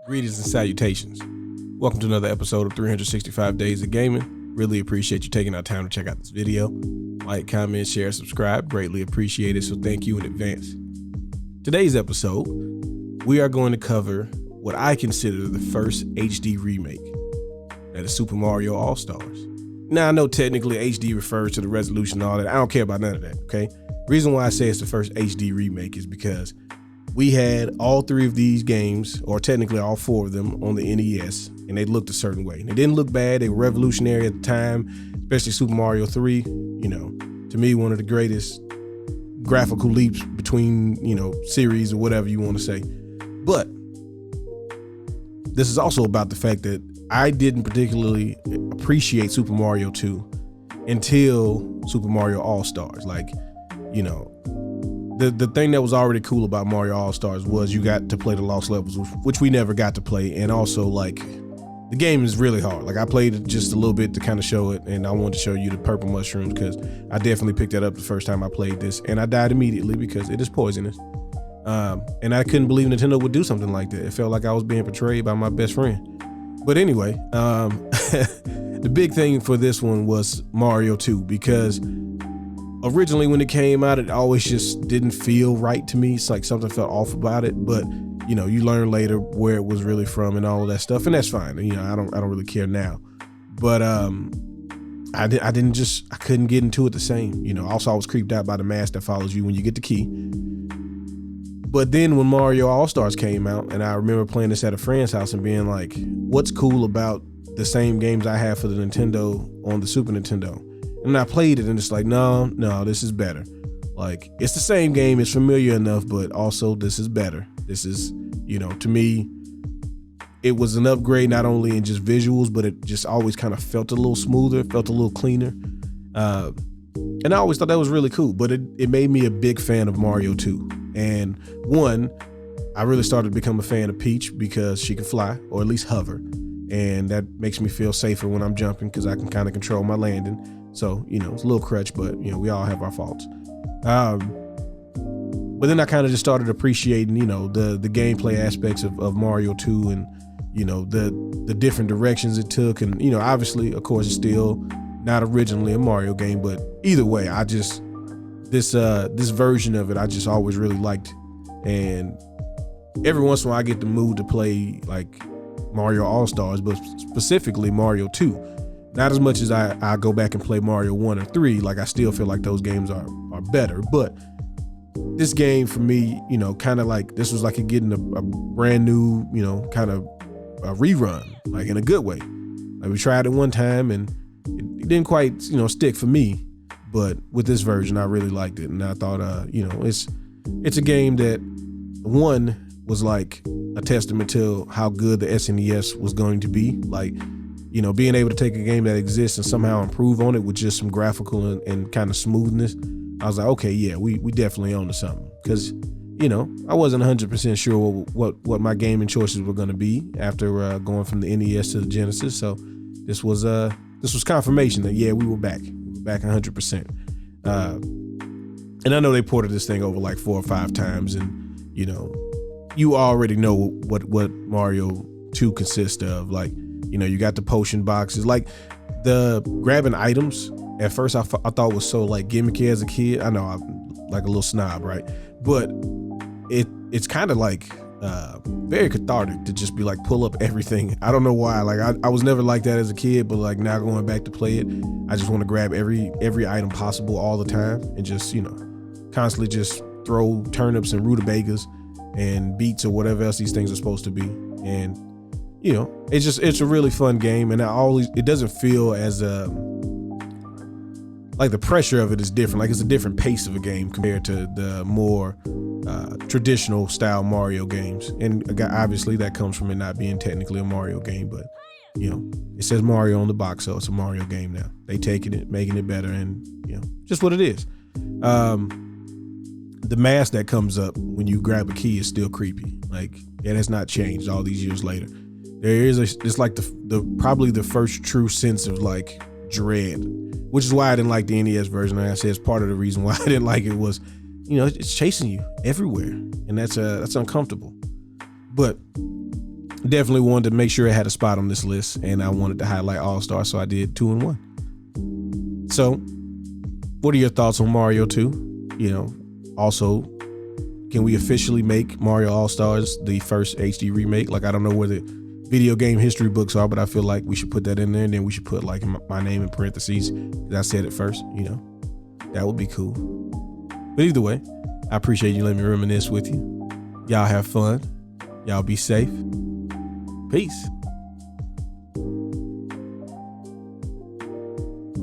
Greetings and salutations. Welcome to another episode of 365 Days of Gaming. Really appreciate you taking our time to check out this video. Like, comment, share, subscribe. Greatly appreciate it, so thank you in advance. Today's episode, we are going to cover what I consider the first HD remake. That is Super Mario All-Stars. Now, I know technically HD refers to the resolution and all that. I don't care about none of that, okay? Reason why I say it's the first HD remake is because we had all three of these games, or technically all four of them, on the NES, and they looked a certain way. They didn't look bad. They were revolutionary at the time, especially Super Mario 3. You know, to me, one of the greatest graphical leaps between, series or whatever you want to say. But this is also about the fact that I didn't particularly appreciate Super Mario 2 until Super Mario All-Stars. The thing that was already cool about Mario All-Stars was you got to play the lost levels, which we never got to play. And also, the game is really hard. I played it just a little bit to kind of show it, and I wanted to show you the purple mushrooms because I definitely picked that up the first time I played this, and I died immediately because it is poisonous. And I couldn't believe Nintendo would do something like that. It felt like I was being betrayed by my best friend. But anyway, the big thing for this one was Mario 2, because originally when it came out, it always just didn't feel right to me. It's like something felt off about it, but you learn later where it was really from and all of that stuff, and that's fine. I don't really care now. But I couldn't get into it the same. Also I was creeped out by the mask that follows you when you get the key. But then when Mario All-Stars came out, and I remember playing this at a friend's house and being like, what's cool about the same games I have for the Nintendo on the Super Nintendo? And I played it, and it's like, no, this is better. It's the same game, it's familiar enough, but also this is better. This is, to me, it was an upgrade not only in just visuals, but it just always kind of felt a little smoother, felt a little cleaner. And I always thought that was really cool, but it made me a big fan of Mario 2. And one, I really started to become a fan of Peach because she can fly, or at least hover. And that makes me feel safer when I'm jumping because I can kind of control my landing. So, it's a little crutch, but, we all have our faults. But then I kind of just started appreciating, the gameplay aspects of Mario 2 and, the different directions it took. And, obviously, of course, it's still not originally a Mario game, but either way, this version of it, I just always really liked. And every once in a while I get the mood to play Mario All-Stars, but specifically Mario 2. Not as much as I go back and play Mario 1 or 3. I still feel like those games are better. But this game for me, kind of this was like getting a brand new, kind of a rerun, in a good way. We tried it one time and it didn't quite, stick for me. But with this version, I really liked it. And I thought, it's a game that, one, was a testament to how good the SNES was going to be. Being able to take a game that exists and somehow improve on it with just some graphical and kind of smoothness. I was like, okay, yeah, we definitely own to something. Because, I wasn't 100% sure what my gaming choices were going to be after going from the NES to the Genesis. So this was confirmation that, yeah, we were back. Back 100%. And I know they ported this thing over 4 or 5 times, and you already know what Mario 2 consists of. You got the potion boxes, the grabbing items. At first I thought was so gimmicky as a kid. I know I'm a little snob, right? But it's kind of very cathartic to just be pull up everything. I don't know why. I was never like that as a kid, but now going back to play it, I just want to grab every item possible all the time and just constantly just throw turnips and rutabagas and beets or whatever else these things are supposed to be. And it's a really fun game, and it doesn't feel as the pressure of it is different. It's a different pace of a game compared to the more traditional style Mario games. And obviously that comes from it not being technically a Mario game, but it says Mario on the box, so it's a Mario game now. They taking it, making it better, and just what it is. The mask that comes up when you grab a key is still creepy. It has not changed all these years later. There is it's probably the first true sense of dread, which is why I didn't like the NES version. Like I said, it's part of the reason why I didn't like it was, it's chasing you everywhere, and that's uncomfortable. But definitely wanted to make sure it had a spot on this list, and I wanted to highlight All-Star, so I did 2 and 1. So what are your thoughts on Mario 2? You know, also, can we officially make Mario All-Stars the first HD remake? Like, I don't know where the video game history books are, but I feel like we should put that in there, and then we should put like my name in parentheses, because I said it first, you know. That would be cool. But either way, I appreciate you letting me reminisce with you. Y'all have fun. Y'all be safe. Peace.